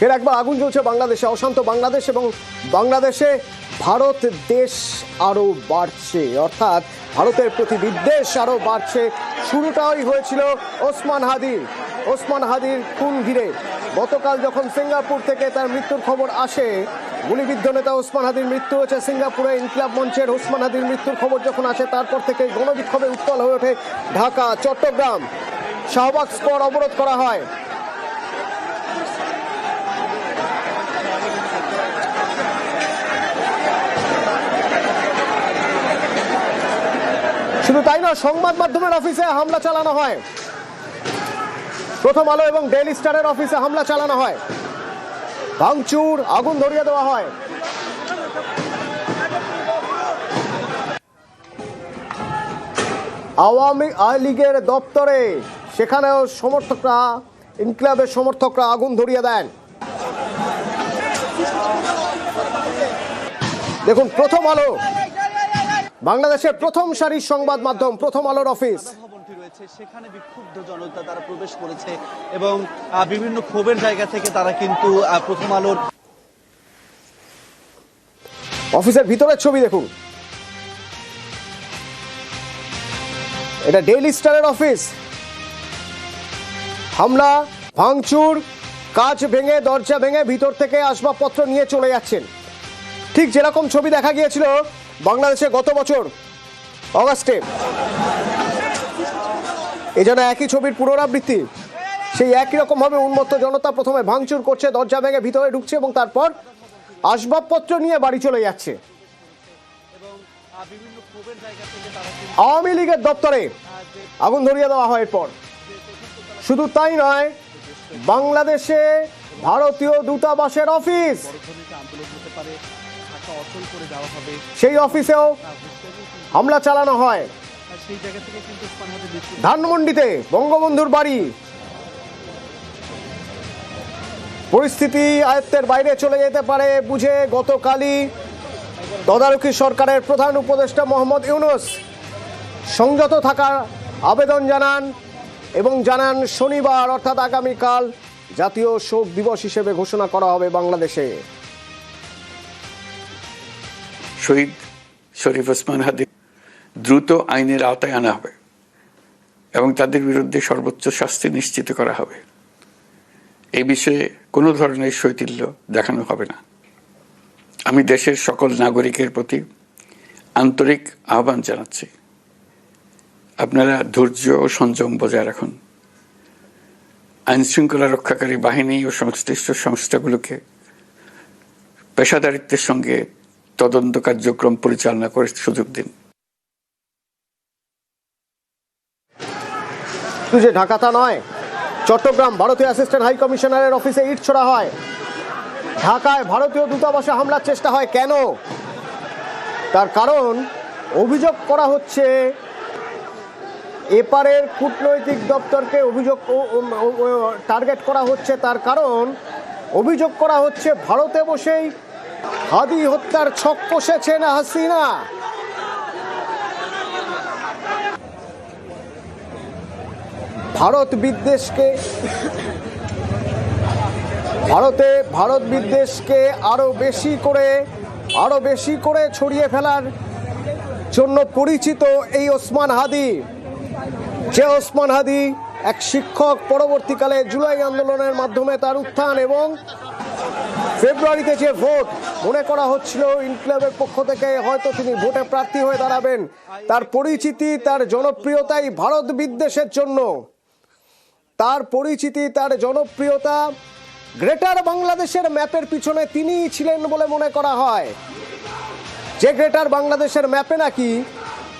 ফের একবার আগুন জ্বলছে বাংলাদেশে। অশান্ত বাংলাদেশ এবং বাংলাদেশে ভারত দেশ আরও বাড়ছে, অর্থাৎ ভারতের প্রতি বিদ্বেষ আরও বাড়ছে। শুরুটাই হয়েছিল ওসমান হাদির খুন ঘিরে। গতকাল যখন সিঙ্গাপুর থেকে তার মৃত্যুর খবর আসে, গুলিবিদ্ধ নেতা ওসমান হাদির মৃত্যু হয়েছে সিঙ্গাপুরে। ইনকিলাব মঞ্চের ওসমান হাদির মৃত্যুর খবর যখন আসে, তারপর থেকে গণবিক্ষোভে উত্তাল হয়ে ওঠে ঢাকা, চট্টগ্রাম। শাহবাগ স্কোয়ার অবরোধ করা হয়। শুধু তাই না, সংবাদ মাধ্যমের অফিসে হামলা চালানো হয়। প্রথম আলো এবং ডেইলি স্টারের অফিসে হামলা চালানো হয়, ভাঙচুর, আগুন ধরিয়ে দেওয়া হয়। আওয়ামী লীগের দপ্তরে, সেখানেও ইনকিলাবের সমর্থকরা আগুন ধরিয়ে দেন। দেখুন, প্রথম আলো, বাংলাদেশের প্রথম সারির সংবাদ মাধ্যম প্রথম আলোর অফিস, সেখানে বিক্ষুব্ধ জনতা তারা প্রবেশ করেছে এবং বিভিন্ন ক্ষোভের জায়গা থেকে তারা কিন্তু প্রথম আলোর অফিসের ভিতরের ছবি দেখুন। এটা ডেইলি স্টারের অফিস। হামলা, ভাঙচুর, কাঁচ ভেঙে, দরজা ভেঙে ভিতর থেকে আসবাবপত্র নিয়ে চলে যাচ্ছেন। ঠিক যেরকম ছবি দেখা গিয়েছিল বাংলাদেশে গত বছর অগাস্টে, এই যেন একই ছবির পুনরাবৃত্তি। সেই একই রকম ভাবে উন্মত্ত জনতা প্রথমে ভাঙচুর করছে, দরজা ভেঙে ভিতরে ঢুকছে এবং তারপর আসবাবপত্র নিয়ে বাড়ি চলে যাচ্ছে। আওয়ামী লীগের দপ্তরে আগুন ধরিয়ে দেওয়া হয়। এরপর শুধু তাই নয়, বাংলাদেশে ভারতীয় দূতাবাসের অফিস, সেই অফিসেও হামলা চালানো হয়। ধানমন্ডিতে বঙ্গবন্ধুর বাড়ি, পরিস্থিতি আয়ত্তের বাইরে চলে যেতে পারে বুঝে গতকালই তদারকি সরকারের প্রধান উপদেষ্টা মোহাম্মদ ইউনূস সংযত থাকার আবেদন জানান এবং জানান শনিবার অর্থাৎ আগামীকাল জাতীয় শোক দিবস হিসেবে ঘোষণা করা হবে বাংলাদেশে। শহীদ শরীফ ওসমান হাদি দ্রুত আইনের আওতায় আনা হবে এবং তাদের বিরুদ্ধে সর্বোচ্চ শাস্তি নিশ্চিত করা হবে। এই বিষয়ে কোনো ধরনের শৈথিল্য দেখানো হবে না। আমি দেশের সকল নাগরিকের প্রতি আন্তরিক আহ্বান জানাচ্ছি, আপনারা ধৈর্য ও সংযম বজায় রাখুন। আইনশৃঙ্খলা রক্ষাকারী বাহিনী ও সংশ্লিষ্ট সংস্থাগুলোকে পেশাদারিত্বের সঙ্গে তদন্ত কার্যক্রম পরিচালনা করে সুযোগ দিন। যে ঢাকাটা নয়, চট্টগ্রাম ভারতীয় অ্যাসিস্ট্যান্ট হাই কমিশনারের অফিসে ইট ছোড়া হয়। ঢাকায় ভারতীয় দূতাবাসে হামলার চেষ্টা হয়। কেন? তার কারণ অভিযোগ করা হচ্ছে এপারের কূটনৈতিক দপ্তরকে টার্গেট করা হচ্ছে। তার কারণ অভিযোগ করা হচ্ছে ভারতে বসেই হাদি হত্যার ছক কষেছেন হাসিনা। ভারত বিদ্বেষকে আরো বেশি করে ছড়িয়ে ফেলার জন্য পরিচিত এই ওসমান হাদি, যে ওসমান হাদি এক শিক্ষক, পরবর্তীকালে জুলাই আন্দোলনের মাধ্যমে তার উত্থান এবং ফেব্রুয়ারিতে যে ভোট মনে করা হচ্ছিল ইনকিলাবের পক্ষ থেকে হয়তো তিনি ভোটে প্রার্থী হয়ে দাঁড়াবেন, তার পরিচিতি, তার জনপ্রিয়তাই ভারত বিদ্বেষের জন্য। তার পরিচিতি, তার জনপ্রিয়তা গ্রেটার বাংলাদেশের ম্যাপের পিছনে তিনিই ছিলেন বলে মনে করা হয়। যে গ্রেটার বাংলাদেশের ম্যাপে নাকি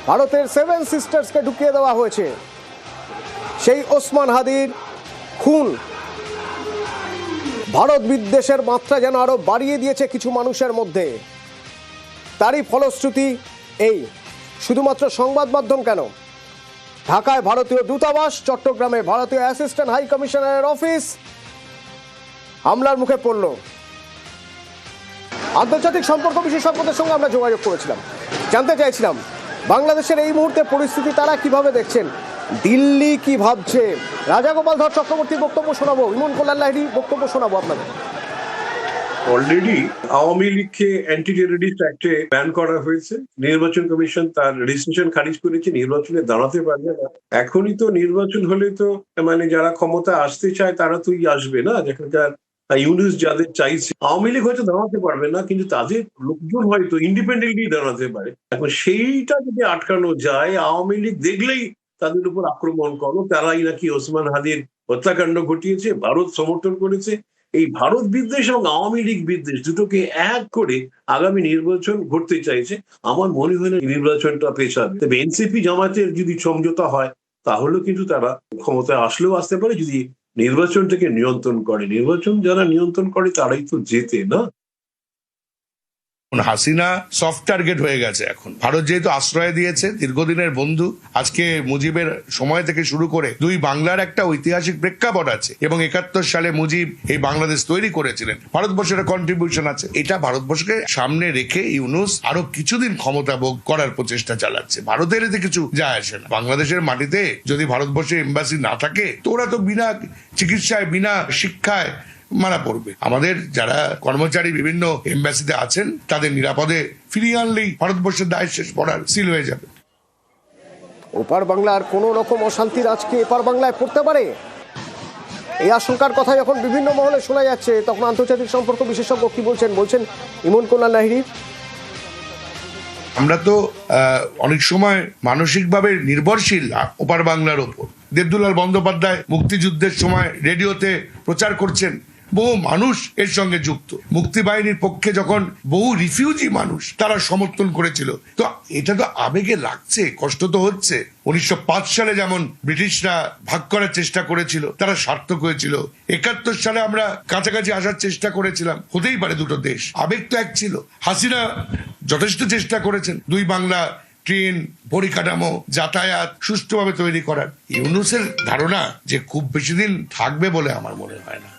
ভারতের 7 সিস্টার্সকে ঢুকিয়ে দেওয়া হয়েছে। সেই ওসমান হাদির খুন ভারত বিদ্বেষের মাত্রা যেন আরো বাড়িয়ে দিয়েছে কিছু মানুষের মধ্যে। তারই ফলশ্রুতি এই। শুধুমাত্র সংবাদ মাধ্যম কেন, ঢাকায় ভারতীয় দূতাবাস, চট্টগ্রামে ভারতীয় অ্যাসিস্ট্যান্ট হাই কমিশনারের অফিস হামলার মুখে পড়ল। আন্তর্জাতিক সম্পর্ক বিশেষজ্ঞদের সঙ্গে আমরা যোগাযোগ করেছিলাম, জানতে চাইছিলাম বাংলাদেশের এই মুহূর্তে পরিস্থিতি তারা কিভাবে দেখছেন, দিল্লি কি ভাবছে। রাজাগোপাল ধর চক্রবর্তীর বক্তব্য শোনাবো, ইমন কল্যাণ লাহিড়ী বক্তব্য শোনাবো আপনাদের। অলরেডি আওয়ামী লীগকে অ্যান্টি টেররিস্ট অ্যাক্টে ব্যান করা হয়েছে। নির্বাচন কমিশন তার রেজিস্ট্রেশন খারিজ করেছে, নির্বাচনে দাঁড়াতে পারবে না। এখনই তো নির্বাচন হলে তো মানে যারা ক্ষমতা আসতে চায় তারা তো আসবে না, যেখানকার ইউনুস যাদের চাইছে। আওয়ামী লীগ হয়তো দাঁড়াতে পারবে না, কিন্তু তাদের লোকজন হয়তো ইন্ডিপেন্ডেন্টলি দাঁড়াতে পারে। এখন সেইটা যদি আটকানো যায়, আওয়ামী লীগ দেখলেই তাদের উপর আক্রমণ করো, তারাই নাকি ওসমান হাদির হত্যাকাণ্ড ঘটিয়েছে, ভারত সমর্থন করেছে। এই ভারত বিদ্বেষ এবং আওয়ামী লীগ বিদ্বেষ দুটোকে এক করে আগামী নির্বাচন ঘটতে চাইছে। আমার মনে হয় না নির্বাচনটা পেছাবে। তবে এনসিপি জামায়াতের যদি সমঝোতা হয় তাহলেও কিন্তু তারা ক্ষমতায় আসলেও আসতে পারে, যদি নির্বাচনটাকে নিয়ন্ত্রণ করে। নির্বাচন যারা নিয়ন্ত্রণ করে তারাই তো জেতে, না? হাসিনা সফট টার্গেট হয়ে গেছে এখন। ভারত যেহেতু আশ্রয় দিয়েছে, দীর্ঘদিনের বন্ধু, আজকে মুজিবের সময় থেকে শুরু করে দুই বাংলার একটা ঐতিহাসিক প্রেক্ষাপট আছে এবং 71 সালে মুজিব এই বাংলাদেশ তৈরি করেছিলেন, ভারতবর্ষের কন্ট্রিবিউশন আছে। এটা ভারতবর্ষকে সামনে রেখে ইউনুস আরো কিছুদিন ক্ষমতা ভোগ করার প্রচেষ্টা চালাচ্ছে। ভারতের এতে কিছু যায় আসে না। বাংলাদেশের মাটিতে যদি ভারতবর্ষের এম্বাসি না থাকে তো ওরা তো বিনা চিকিৎসায়, বিনা শিক্ষায় মারা পড়বে। আমাদের যারা কর্মচারী বিভিন্ন এমবাসিতে আছেন তাদের নিরাপদে ফিরিয়ে আনলেই ভারতবর্ষের দায় শেষ, পড়ার সিল হয়ে যাবে। ওপার বাংলার কোনো রকম অশান্তির আজকে এপার বাংলায় পড়তে পারে, এই আশঙ্কার কথা যখন বিভিন্ন মহলে শোনা যাচ্ছে, তখন আন্তর্জাতিক সম্পর্ক বিশেষজ্ঞ কি বলছেন ইমন কল্যাণ লাহিড়ী। আমরা তো অনেক সময় মানসিকভাবে নির্ভরশীল ওপার বাংলার ওপর। দেবদুলাল বন্দ্যোপাধ্যায় মুক্তিযুদ্ধের সময় রেডিওতে প্রচার করছেন, বহু মানুষ এর সঙ্গে যুক্ত। মুক্তি বাহিনীর পক্ষে যখন বহু রিফিউজি মানুষ তারা সমর্থন করেছিল, তো এটা তো আবেগে লাগছে, কষ্ট তো হচ্ছে। 1905 সালে যেমন ব্রিটিশরা ভাগ করার চেষ্টা করেছিল, তারা সার্থক হয়েছিল। 71 সালে আমরা কাছাকাছি আসার চেষ্টা করেছিলাম, হতেই পারে দুটো দেশ, আবেগ তো এক ছিল। হাসিনা যথেষ্ট চেষ্টা করেছেন দুই বাংলা ট্রেন, পরিকাঠামো, যাতায়াত সুষ্ঠুভাবে তৈরি করার। ইউনুসের ধারণা যে খুব বেশি দিন থাকবে বলে আমার মনে হয় না।